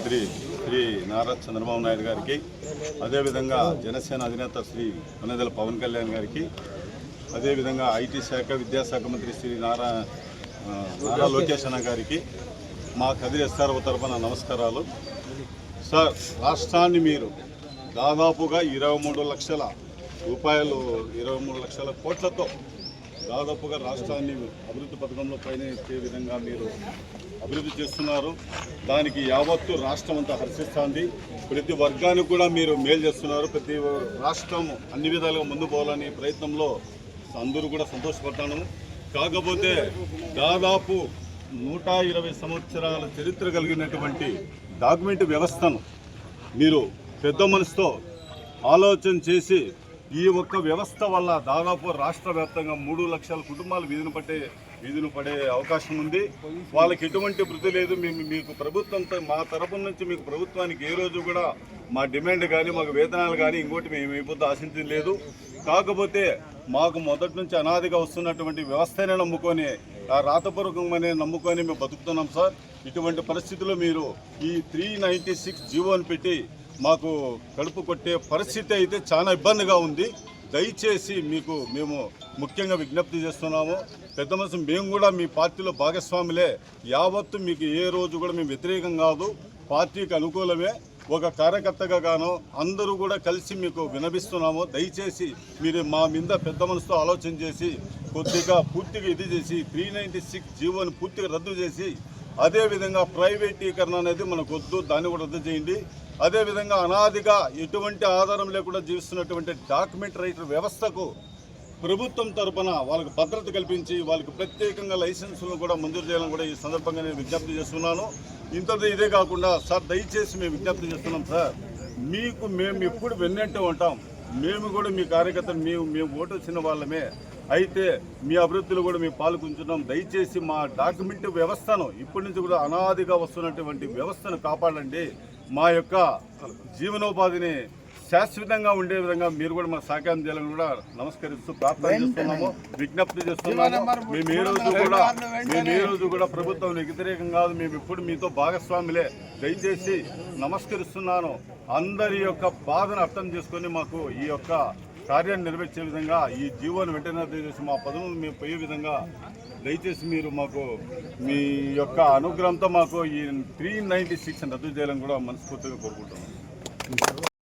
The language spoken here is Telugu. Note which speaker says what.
Speaker 1: ముఖ్యమంత్రి శ్రీ నారా చంద్రబాబు నాయుడు గారికి, అదేవిధంగా జనసేన అధినేత శ్రీ కొణిదెల పవన్ కళ్యాణ్ గారికి, అదేవిధంగా ఐటీ శాఖ విద్యాశాఖ మంత్రి శ్రీ నారా లోకేష్ అన్న గారికి మా కదిరి ఎస్ఆర్ఓ తరఫున నమస్కారాలు. సార్, రాష్ట్రాన్ని మీరు దాదాపుగా 23 లక్షల రూపాయలు 23 లక్షల కోట్లతో దాదాపుగా రాష్ట్రాన్ని అభివృద్ధి పథకంలో పయనించే విధంగా మీరు అభివృద్ధి చేస్తున్నారు. దానికి యావత్తు రాష్ట్రం అంతా హర్షిస్తుంది. ప్రతి వర్గానికి కూడా మీరు మేలు చేస్తున్నారు. ప్రతి రాష్ట్రం అన్ని విధాలుగా ముందు పోవాలని ప్రయత్నంలో అందరూ కూడా సంతోషపడతాను. కాకపోతే దాదాపు 120 సంవత్సరాల చరిత్ర కలిగినటువంటి డాక్యుమెంట్ వ్యవస్థను మీరు పెద్ద మనసుతో ఆలోచన చేసి ఈ ఒక్క వ్యవస్థ వల్ల దాదాపు రాష్ట్ర వ్యాప్తంగా 3 లక్షల కుటుంబాలు వీధిన పడే అవకాశం ఉంది. వాళ్ళకి ఎటువంటి వృద్ధి లేదు. మీకు ప్రభుత్వంతో మా తరపు నుంచి మీకు ప్రభుత్వానికి ఏ రోజు కూడా మా డిమాండ్ కానీ మాకు వేతనాలు కానీ ఇంకోటి మేము ఇప్పుడు ఆశించింది లేదు. కాకపోతే మాకు మొదటి నుంచి అనాదిగా వస్తున్నటువంటి వ్యవస్థనే నమ్ముకొని, ఆ రాతపూర్వకమనే నమ్ముకొని మేము బతుకుతున్నాం సార్. ఇటువంటి పరిస్థితుల్లో మీరు ఈ 396 జీవోని పెట్టి మాకు కడుపు కొట్టే పరిస్థితి అయితే చాలా ఇబ్బందిగా ఉంది. దయచేసి మేము ముఖ్యంగా విజ్ఞప్తి చేస్తున్నాము. పెద్ద మనసు మేము కూడా మీ పార్టీలో భాగస్వాములే. యావత్తు మీకు ఏ రోజు కూడా మేము వ్యతిరేకం కాదు, పార్టీకి అనుకూలమే. ఒక కార్యకర్తగా గాను అందరూ కూడా కలిసి మీకు వినపిస్తున్నాము. దయచేసి మీరు మా మీద పెద్ద మనసుతో ఆలోచన చేసి పూర్తిగా ఇది చేసి 396 జీవోని పూర్తిగా రద్దు చేసి, అదేవిధంగా ప్రైవేటీకరణ అనేది మనకు వద్దు, దాన్ని కూడా రద్దు చేయండి. అదేవిధంగా అనాదిగా ఎటువంటి ఆధారం లేకుండా జీవిస్తున్నటువంటి డాక్యుమెంట్ రైటర్ వ్యవస్థకు ప్రభుత్వం తరపున వాళ్ళకి భద్రత కల్పించి వాళ్ళకి ప్రత్యేకంగా లైసెన్సులను కూడా మంజూరు చేయాలని కూడా ఈ సందర్భంగా నేను విజ్ఞప్తి చేస్తున్నాను. ఇదే కాకుండా సార్, దయచేసి మేము విజ్ఞప్తి చేస్తున్నాం సార్, మేము ఎప్పుడు వెన్నంటే ఉంటాం. మేము కూడా మీ కార్యకర్తలు మేము ఓటు వచ్చిన వాళ్ళమే. అయితే మీ అభివృద్ధిలో కూడా మేము పాల్గొంటున్నాం. దయచేసి మా డాక్యుమెంట్ వ్యవస్థను ఇప్పటి నుంచి కూడా అనాదిగా వస్తున్నటువంటి వ్యవస్థను కాపాడండి. మా యొక్క జీవనోపాధిని శాశ్వతంగా ఉండే విధంగా మీరు కూడా మా సహకారం చేయాలని కూడా నమస్కరిస్తూ ప్రార్థన చేస్తున్నాము, విజ్ఞప్తి చేస్తున్నాము. మేము ఏ రోజు కూడా ప్రభుత్వం వ్యతిరేకం కాదు. మేము ఇప్పుడు మీతో భాగస్వాములే. దయచేసి నమస్కరిస్తున్నాను. అందరి యొక్క బాధను అర్థం చేసుకొని మాకు ఈ యొక్క కార్యాన్ని నెరవేర్చే విధంగా ఈ జీవోని వెంటనే చేసి మా పదవులను మేము పోయే విధంగా దయచేసి మీరు మాకు మీ యొక్క అనుగ్రహంతో మాకు ఈ 396 రద్దు చేయాలని కూడా మనస్ఫూర్తిగా కోరుకుంటున్నాం.